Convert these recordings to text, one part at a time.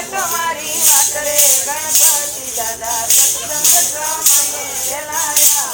તમારી વાત રે ગણપતિ દાદા સત્સંગ સમયે લાયા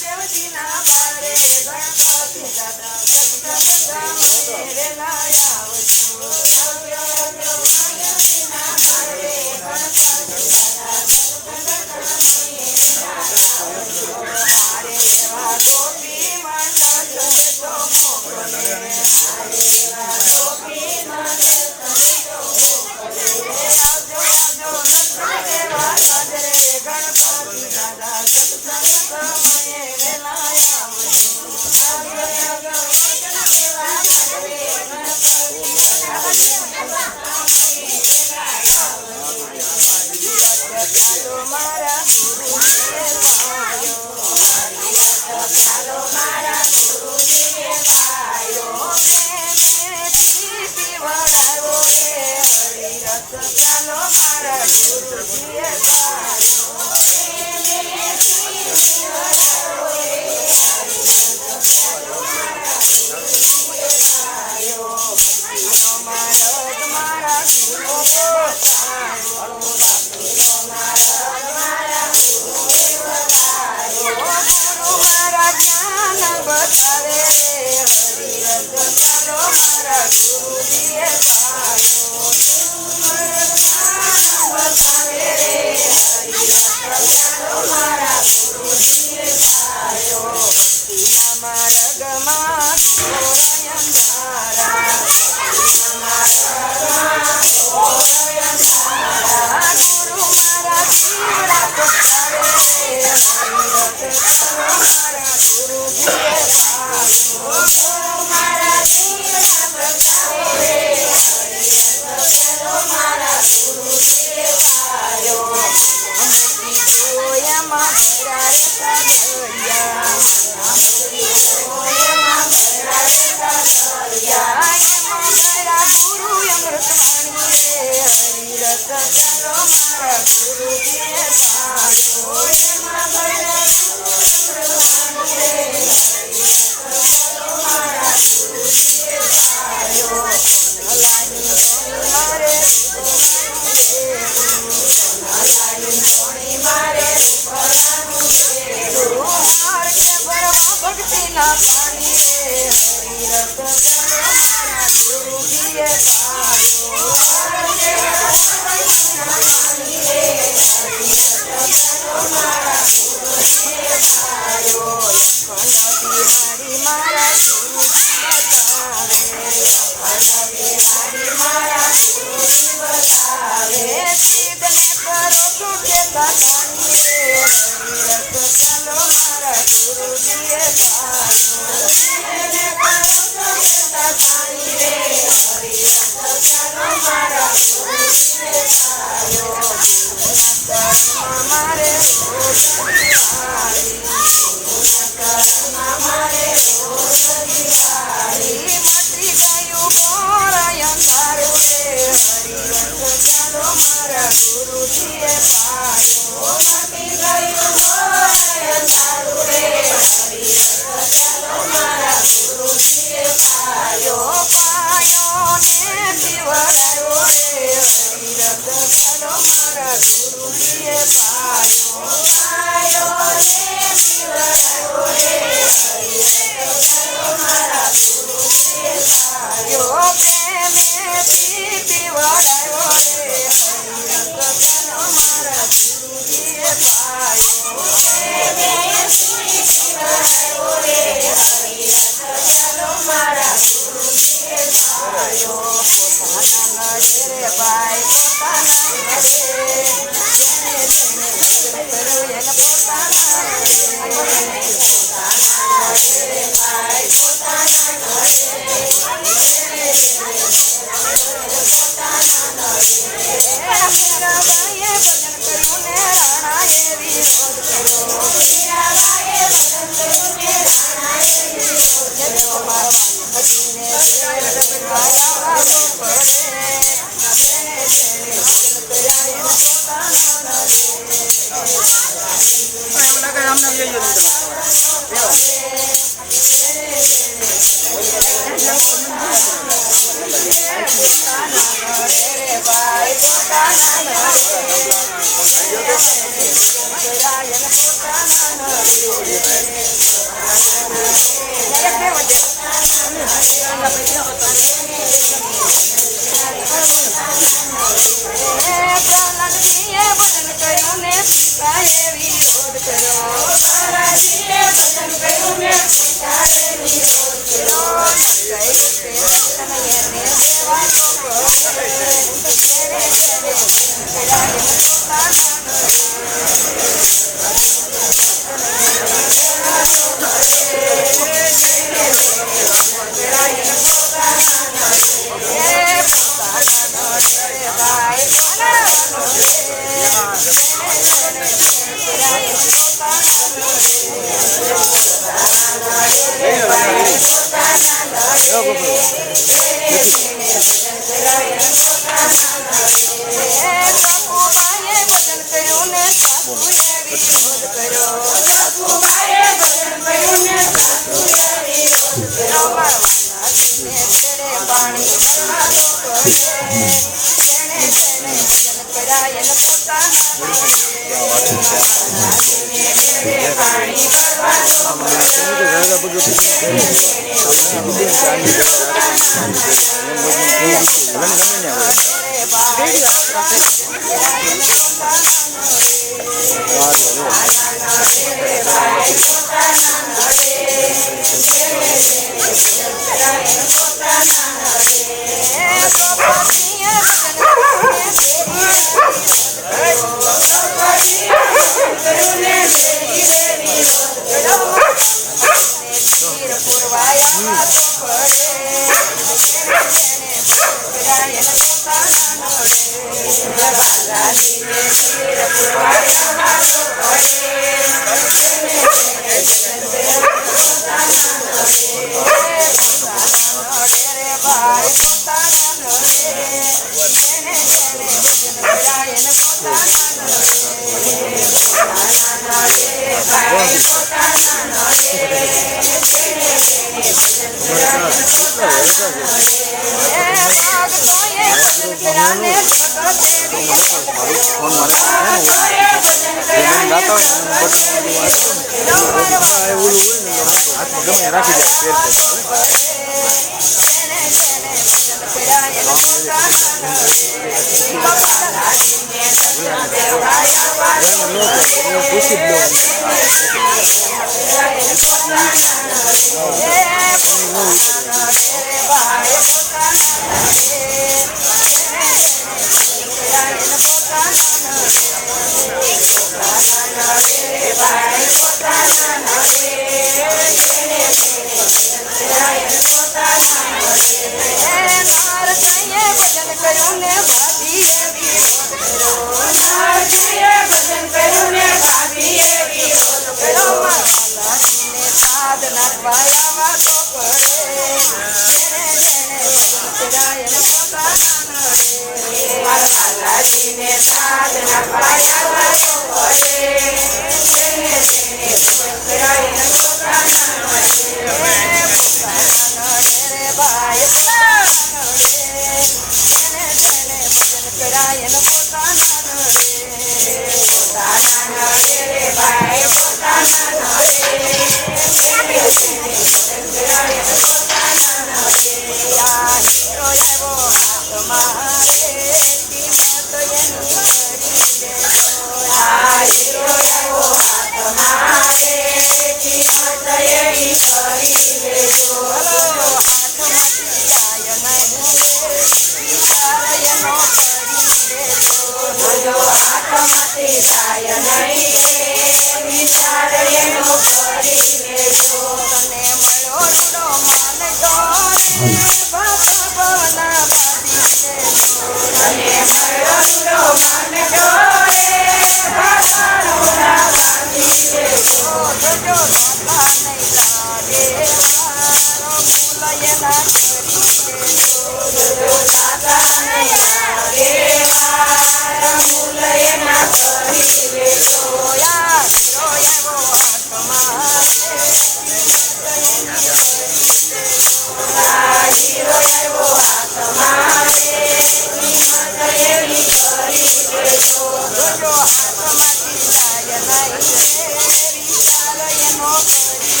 જો હાથમાંથી જાય નહીં વિચાર એનો કરી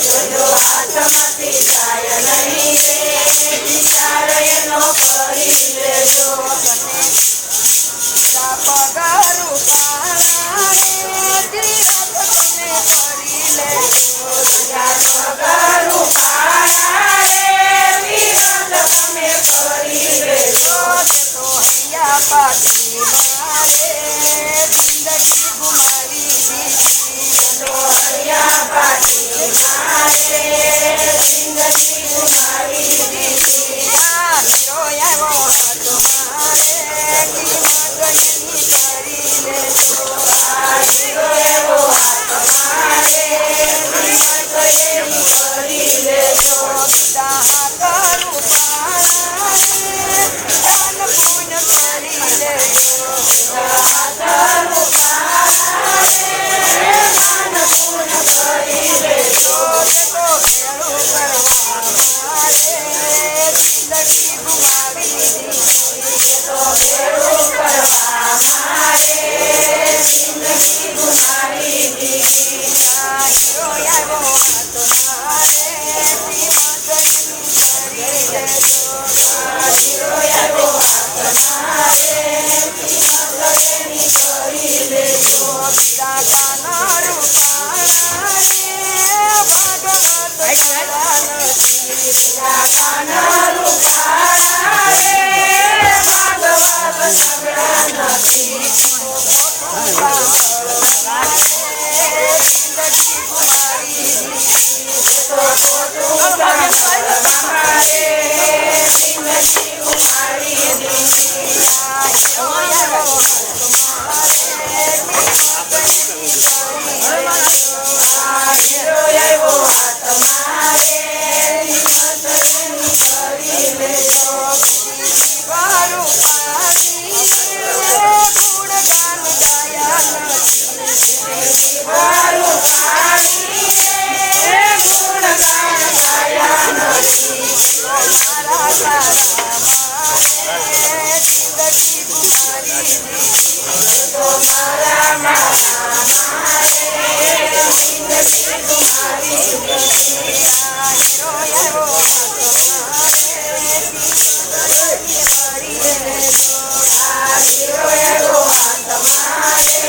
લેજો હાથમાંથી જાય નહીં વિચાર એનો કરી લેજો પગારું પાણે ધીરજ તમે કરી લેજો પગારું પાણે ધીરજ તમે કરી લેજો તો હૈયા પાછી મારે જિંદગી ગુમાવી દીધી તો હૈયા પાછી મારે જિંદગી ગુમાવી દીધી આ હીરો આવ્યો હતો મારે કિંમત એની કરી લેજો આ હીરો આવ્યો હતો મારે કિંમત એની કરી લેજો પિતા હાથરું પાણે દાન પુણ્ય કરી લેજો પિતા હાથરું પાણે દાન પુણ્ય કરી લેજો તો ભેળું કરવા મારે જિંદગી ગુમાવી દીધી તો ભેળું કરવા મારે જિંદગી ગુમાવી દીધી હીરો આવ્યો હતો મારે કિંમત એની કરી લેજો હીરો આવ્યો હતો મારે કિંમત એની કરી લેજો પિતા કાનારું પાણે ભાગવત સગડા નથી પિતા કાનારું પાણે ભાગવત સગડા નથી જિંદગી ગુમાવી દીધી તો ખોટું મારે જિંદગી ગુમાવી દીધી હીરો આવ્યો હતો મારે કિંમત એની કરી લેજો હીરો આવ્યો હતો મારે કિંમત એની કરી લેજો વારું પાણી ગુણગાન ગાયા નથી વારું પાણી ગુણગાન ગાયા નથી મારા તારા મારે જિંદગી ગુમાવી દીધી તો મારા મારે જિંદગી ગુમાવી દીધી હીરો આવ્યો હતો મારે કિંમત કરી લેજો હીરો આવ્યો હતો મારે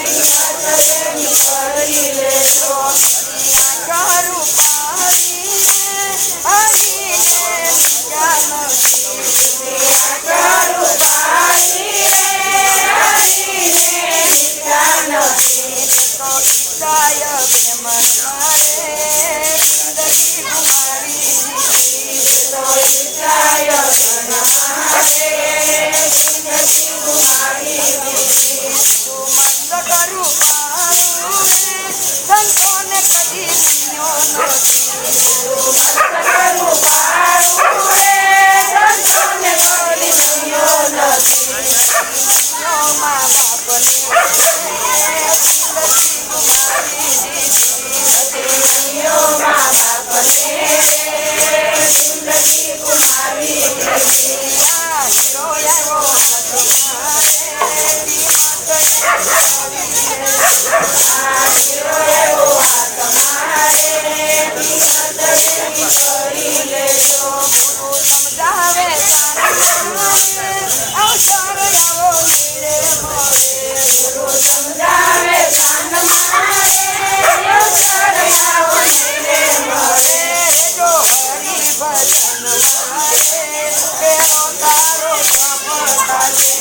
કિંમત એની કરી લેજો કરું પાણી હરીને બીજા નથી કરું પાણી હરીને બીજા નથી તો ઈચ્છાય બે મન મારે જિંદગી ગુમાવી દીધી તો ઈચ્છાય મન મારે જિંદગી ગુમાવી દીધી તું મંદ કરું પારું સંતોને કદી પીયો નથી તું મંદ કરું પારું સંતોને કદી પીયો નથી મા બાપને જિંદગી ગુમાવી દીધી મા બાપને જિંદગી ગુમાવી દીધી હીરો આવ્યો હતો મારે કિંમત એની કરી લેજો હીરો આવ્યો હતો મારે કિંમત એની કરી લેજો ગુરુ સમજાવે તારે અવસર આવો નીરે મળે ગુરુ સમજાવે તાન મારે અવસર આવો નીરે મળે જો હરિ ભજન મારે પેલો તારો સફળતા છે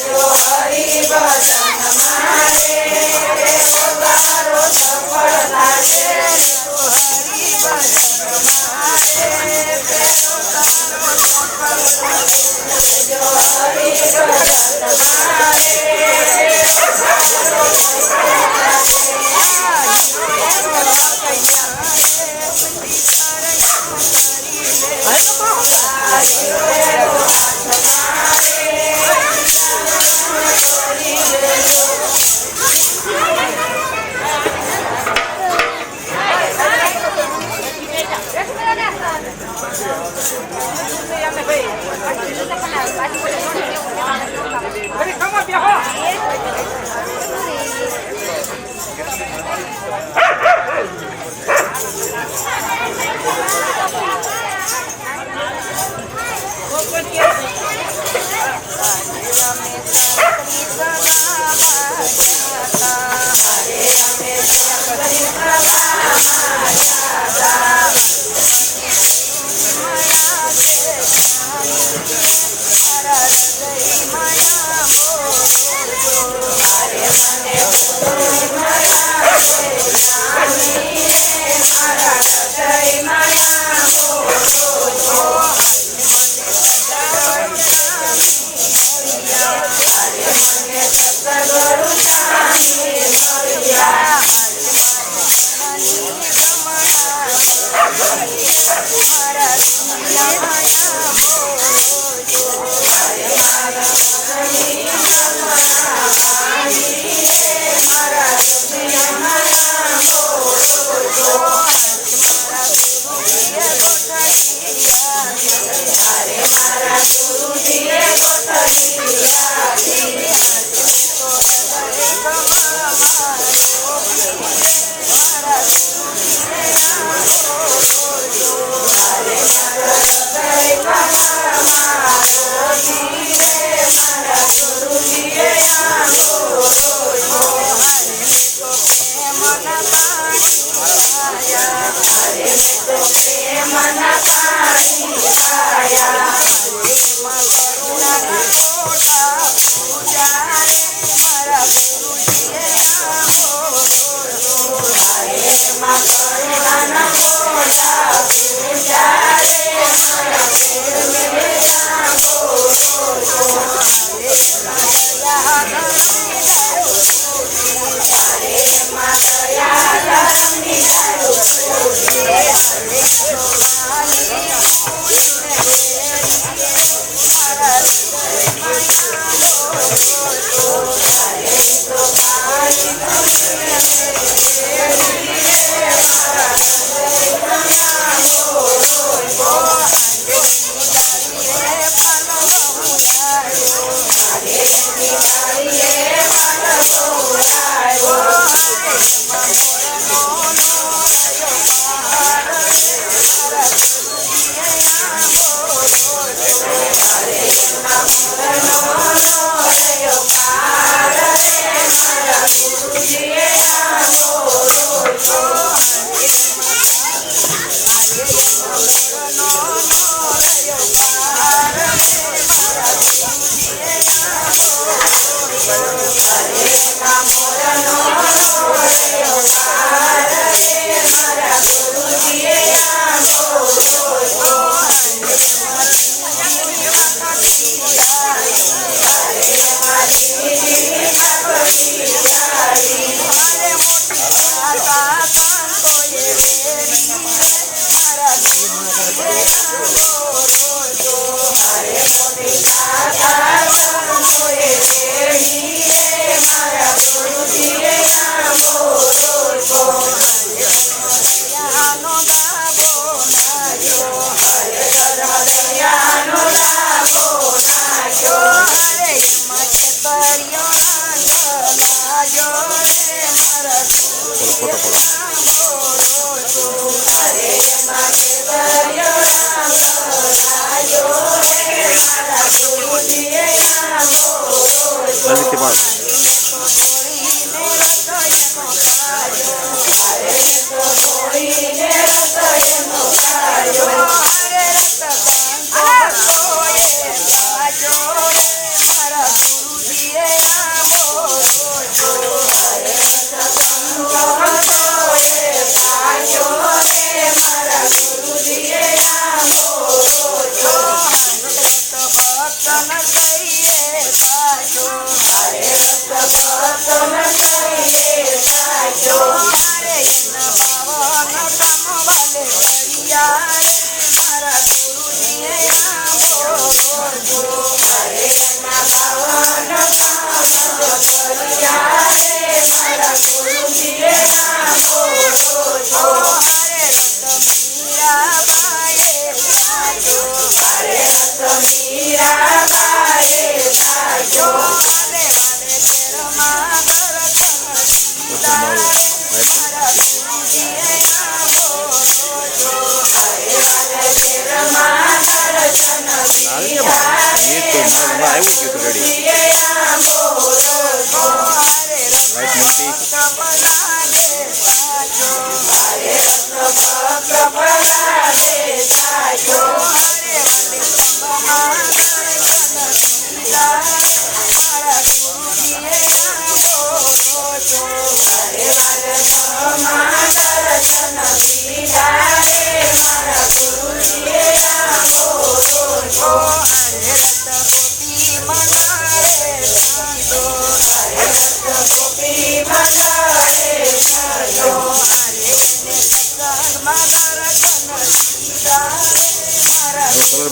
જો હરિ ભજન મારે પેલો તારો સફળતા છે જો હરિ ભજન મારે પેલો તારો સફળતા છે જો હરિ ભજન મારે પેલો તારો સફળતા છે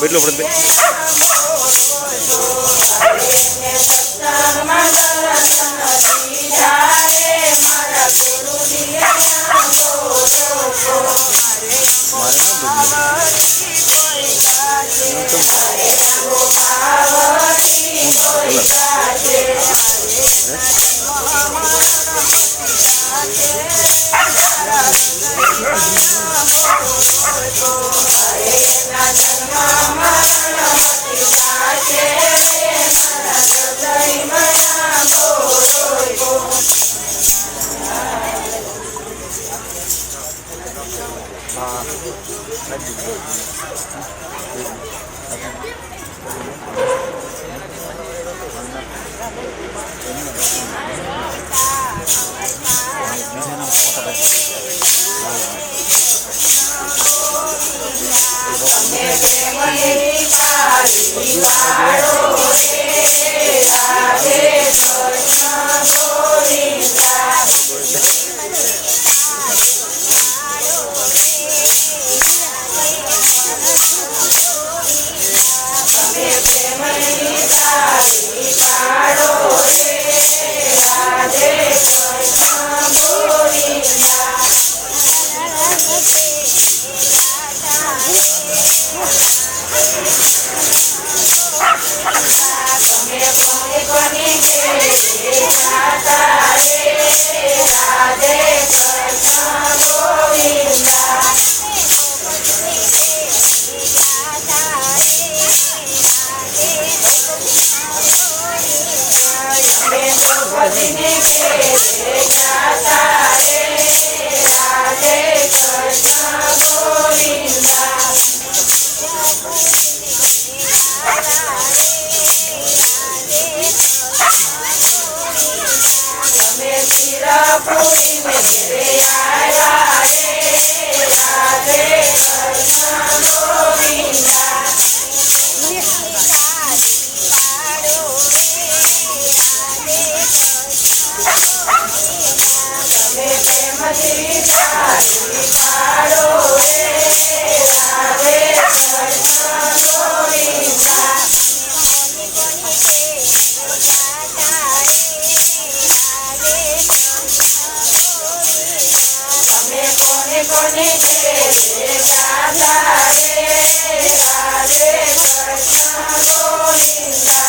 બેટલો પડે રાધે રાધે કૃષ્ણ ગોવિંદા